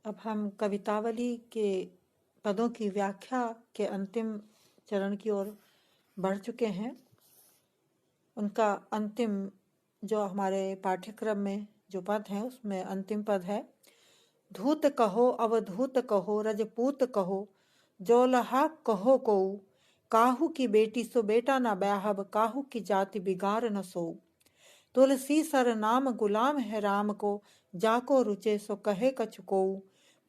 अब हम कवितावली के पदों की व्याख्या के अंतिम चरण की ओर बढ़ चुके हैं। उनका अंतिम जो हमारे पाठ्यक्रम में जो पद है उसमें अंतिम पद है, धूत कहो अवधूत कहो रजपूत कहो जोलहा कहो को, काहू की बेटी सो बेटा न ब्याहब, काहू की जाति बिगाड़ न सो। तुलसी सर नाम गुलाम है राम को, जाको रुचे सो कहे कछुको,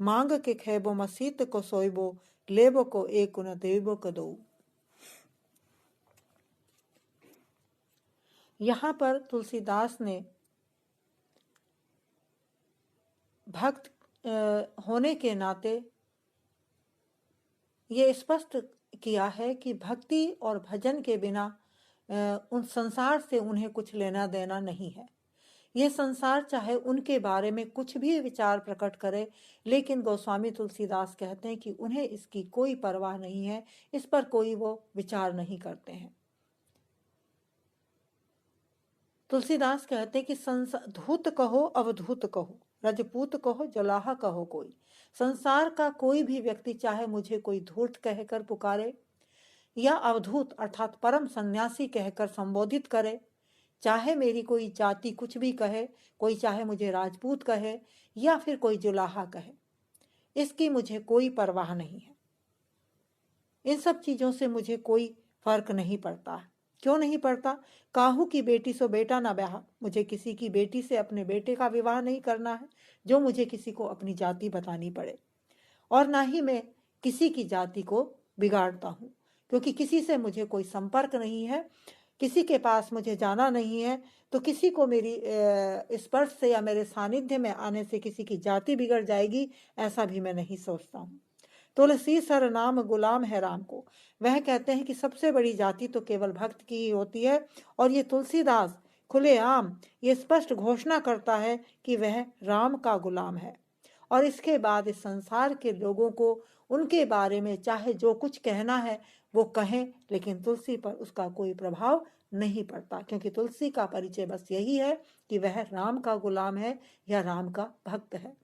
मांग के खेबो मसीत को सोइबो, लेबो को एक न देबो को दो। यहाँ पर तुलसीदास ने भक्त होने के नाते ये स्पष्ट किया है कि भक्ति और भजन के बिना उन संसार से उन्हें कुछ लेना देना नहीं है। यह संसार चाहे उनके बारे में कुछ भी विचार प्रकट करे, लेकिन गोस्वामी तुलसीदास कहते हैं कि उन्हें इसकी कोई परवाह नहीं है, इस पर कोई वो विचार नहीं करते हैं। तुलसीदास कहते हैं कि धूत कहो अवधूत कहो रजपूत कहो जलाहा कहो कोई, संसार का कोई भी व्यक्ति चाहे मुझे कोई धूर्त कहकर पुकारे या अवधूत अर्थात परम सन्यासी कहकर संबोधित करे, चाहे मेरी कोई जाति कुछ भी कहे, कोई चाहे मुझे राजपूत कहे या फिर कोई जुलाहा कहे, इसकी मुझे कोई परवाह नहीं है। इन सब चीजों से मुझे कोई फर्क नहीं पड़ता। क्यों नहीं पड़ता? काहू की बेटी सो बेटा ना ब्याह, मुझे किसी की बेटी से अपने बेटे का विवाह नहीं करना है जो मुझे किसी को अपनी जाति बतानी पड़े, और ना ही मैं किसी की जाति को बिगाड़ता हूँ, क्योंकि किसी से मुझे कोई संपर्क नहीं है, किसी के पास मुझे जाना नहीं है, तो किसी को मेरी स्पर्श से या मेरे सानिध्य में आने से किसी की जाति बिगड़ जाएगी, ऐसा भी मैं नहीं सोचता हूँ। तुलसी सर नाम गुलाम है राम को, वह कहते हैं कि सबसे बड़ी जाति तो केवल भक्त की ही होती है, और ये तुलसीदास खुलेआम ये स्पष्ट घोषणा करता है कि वह राम का गुलाम है। और इसके बाद इस संसार के लोगों को उनके बारे में चाहे जो कुछ कहना है वो कहें, लेकिन तुलसी पर उसका कोई प्रभाव नहीं पड़ता, क्योंकि तुलसी का परिचय बस यही है कि वह राम का गुलाम है या राम का भक्त है।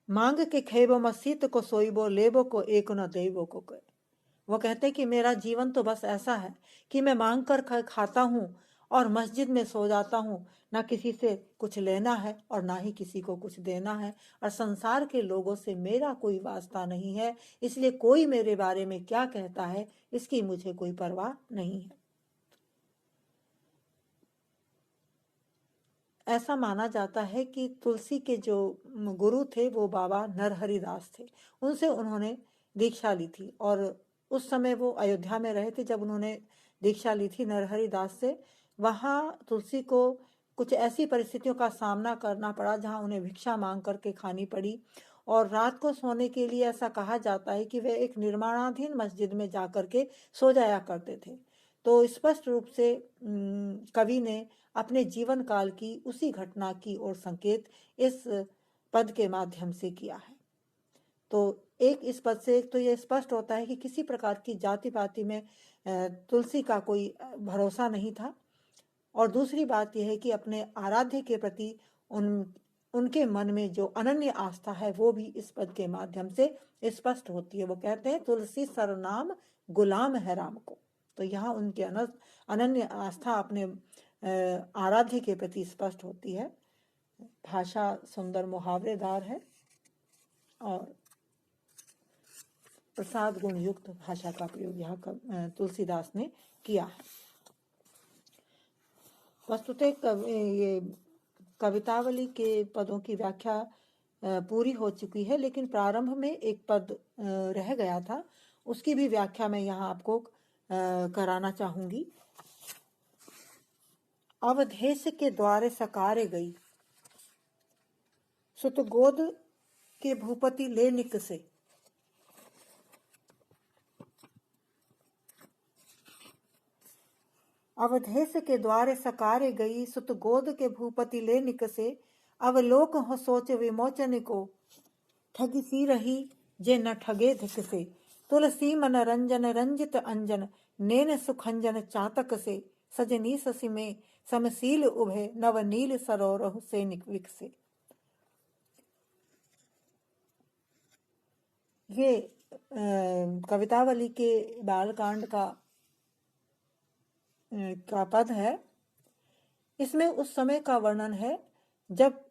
मांग के खेबो मसीत को सोइबो, लेबो को एक न देबो को कहे। वो कहते कि मेरा जीवन तो बस ऐसा है कि मैं मांग कर खाता हूँ और मस्जिद में सो जाता हूँ, ना किसी से कुछ लेना है और ना ही किसी को कुछ देना है, और संसार के लोगों से मेरा कोई वास्ता नहीं है, इसलिए कोई मेरे बारे में क्या कहता है इसकी मुझे कोई परवाह नहीं है। ऐसा माना जाता है कि तुलसी के जो गुरु थे वो बाबा नरहरिदास थे, उनसे उन्होंने दीक्षा ली थी, और उस समय वो अयोध्या में रहे थे जब उन्होंने दीक्षा ली थी नरहरिदास से। वहाँ तुलसी को कुछ ऐसी परिस्थितियों का सामना करना पड़ा जहाँ उन्हें भिक्षा मांग करके खानी पड़ी, और रात को सोने के लिए ऐसा कहा जाता है कि वे एक निर्माणाधीन मस्जिद में जा करके सो जाया करते थे। तो स्पष्ट रूप से कवि ने अपने जीवन काल की उसी घटना की ओर संकेत इस पद के माध्यम से किया है। तो एक इस पद से एक तो यह स्पष्ट होता है कि किसी प्रकार की जाति पाति में तुलसी का कोई भरोसा नहीं था, और दूसरी बात यह है कि अपने आराध्य के प्रति उनके मन में जो अनन्य आस्था है वो भी इस पद के माध्यम से स्पष्ट होती है। वो कहते हैं तुलसी सरनाम गुलाम है राम को, तो यहाँ उनके अनन्य आस्था अपने आराध्य के प्रति स्पष्ट होती है। भाषा सुंदर मुहावरेदार है और प्रसाद गुण युक्त भाषा का प्रयोग यहाँ तुलसीदास ने किया है। वस्तुतः ये कवितावली के पदों की व्याख्या पूरी हो चुकी है, लेकिन प्रारंभ में एक पद रह गया था, उसकी भी व्याख्या मैं यहाँ आपको कराना चाहूंगी। अवधेश के द्वारे सकारे गई, सुत गोद के भूपति ले निकसे। अवधेश के द्वारे सकारे गई, सुत गोद के भूपति ले निकसे। अवलोक हो सोच विमोचन को, ठगी सी रही जे न ठगे धिकसे। तुलसी मन रंजन रंजित अंजन, नैन सुखंजन चातक से। सजनी ससी में समशील उभे, नवनील सरोरह से विकसे। ये कवितावली के बालकांड का पद है। इसमें उस समय का वर्णन है जब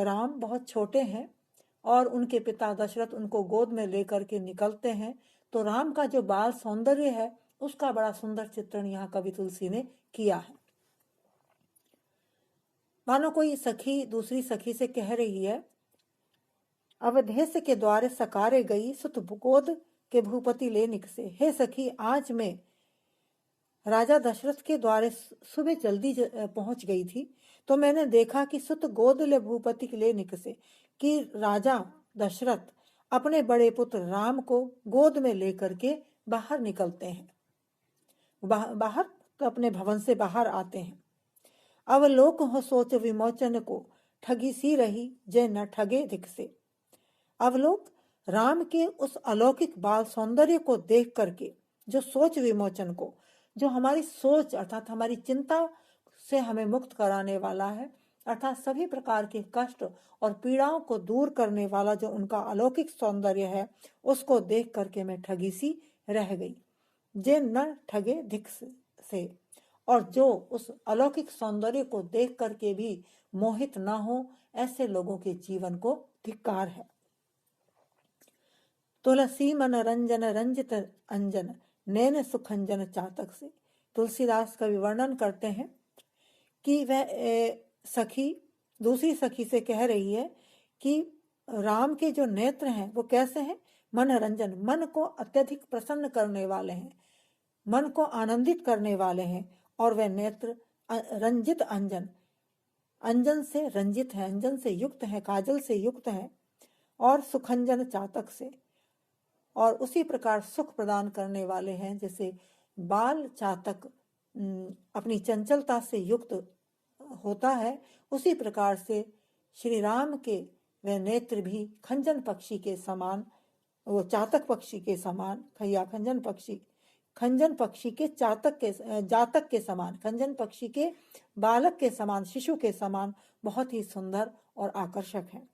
राम बहुत छोटे हैं और उनके पिता दशरथ उनको गोद में लेकर के निकलते हैं, तो राम का जो बाल सौंदर्य है उसका बड़ा सुंदर चित्रण यहाँ कवि तुलसी ने किया है। मानो कोई सखी दूसरी सखी से कह रही है, अवधेश के द्वारे सकारे गई सुत गोद के भूपति ले निकसे। हे सखी, आज मैं राजा दशरथ के द्वारे सुबह जल्दी पहुंच गई थी, तो मैंने देखा कि सुत गोद ले भूपति के ले निकसे, कि राजा दशरथ अपने बड़े पुत्र राम को गोद में लेकर के बाहर निकलते हैं, बाहर तो अपने भवन से बाहर आते हैं। अवलोक हो सोच विमोचन को, ठगी सी रही जय न ठगे धिक से। अवलोक, राम के उस अलौकिक बाल सौंदर्य को देख करके जो सोच विमोचन को, जो हमारी सोच अर्थात हमारी चिंता से हमें मुक्त कराने वाला है, अर्थात सभी प्रकार के कष्ट और पीड़ाओं को दूर करने वाला जो उनका अलौकिक सौंदर्य है, उसको देख करके मैं ठगी सी रह गई, जे न ठगे धिक से। और जो उस अलौकिक सौंदर्य को देख करके भी मोहित ना हो, ऐसे लोगों के जीवन को धिक्कार है। तुलसी मन रंजन रंजित अंजन, नैन सुखंजन चातक से। तुलसीदास कवि वर्णन करते हैं कि वह सखी दूसरी सखी से कह रही है कि राम के जो नेत्र हैं वो कैसे हैं, मन रंजन, मन को अत्यधिक प्रसन्न करने वाले हैं, मन को आनंदित करने वाले हैं, और वह नेत्र रंजित अंजन, अंजन से रंजित है, अंजन से युक्त है, काजल से युक्त है, और सुखंजन चातक से, और उसी प्रकार सुख प्रदान करने वाले हैं जैसे बाल चातक अपनी चंचलता से युक्त होता है, उसी प्रकार से श्री राम के वह नेत्र भी खंजन पक्षी के समान, वो चातक पक्षी के समान, या खंजन पक्षी के जातक के समान, खंजन पक्षी के बालक के समान, शिशु के समान बहुत ही सुंदर और आकर्षक है।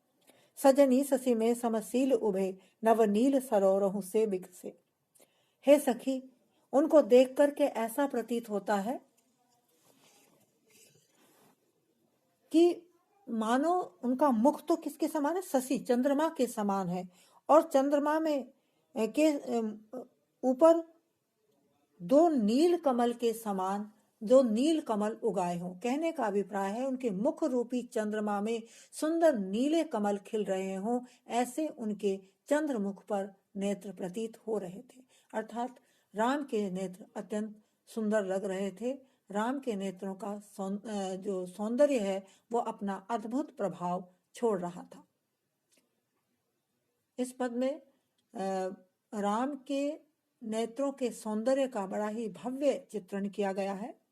सजनी ससी में समशील उभे, नवनील सरोरहु से बिकसे। हे सखी, उनको देख करके ऐसा प्रतीत होता है कि मानो उनका मुख तो किसके समान है, शशि चंद्रमा के समान है, और चंद्रमा में के ऊपर दो नील कमल के समान जो नील कमल उगाए हों। कहने का अभिप्राय है उनके मुख रूपी चंद्रमा में सुंदर नीले कमल खिल रहे हों, ऐसे उनके चंद्रमुख पर नेत्र प्रतीत हो रहे थे। अर्थात राम के नेत्र अत्यंत सुंदर लग रहे थे। राम के नेत्रों का जो सौंदर्य है वो अपना अद्भुत प्रभाव छोड़ रहा था। इस पद में राम के नेत्रों के सौंदर्य का बड़ा ही भव्य चित्रण किया गया है।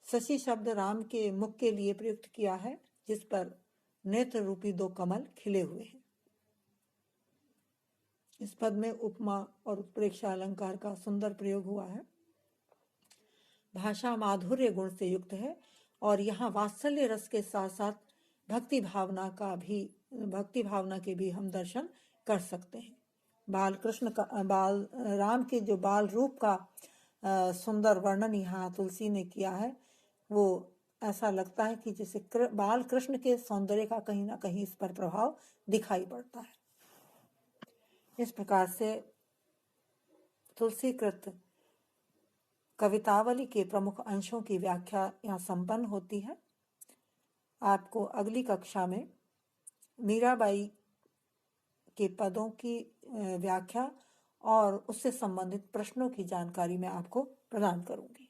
शशि शब्द राम के मुख के लिए प्रयुक्त किया है, जिस पर नेत्र रूपी दो कमल खिले हुए हैं। इस पद में उपमा और उत्प्रेक्षा अलंकार का सुंदर प्रयोग हुआ है। भाषा माधुर्य गुण से युक्त है, और यहाँ वात्सल्य रस के साथ साथ भक्ति भावना के भी हम दर्शन कर सकते हैं। राम के जो बाल रूप का सुंदर वर्णन यहाँ तुलसी ने किया है, वो ऐसा लगता है कि जैसे बाल कृष्ण के सौंदर्य का कहीं ना कहीं इस पर प्रभाव दिखाई पड़ता है। इस प्रकार से तुलसीकृत कवितावली के प्रमुख अंशों की व्याख्या यहाँ संपन्न होती है। आपको अगली कक्षा में मीराबाई के पदों की व्याख्या और उससे संबंधित प्रश्नों की जानकारी मैं आपको प्रदान करूंगी।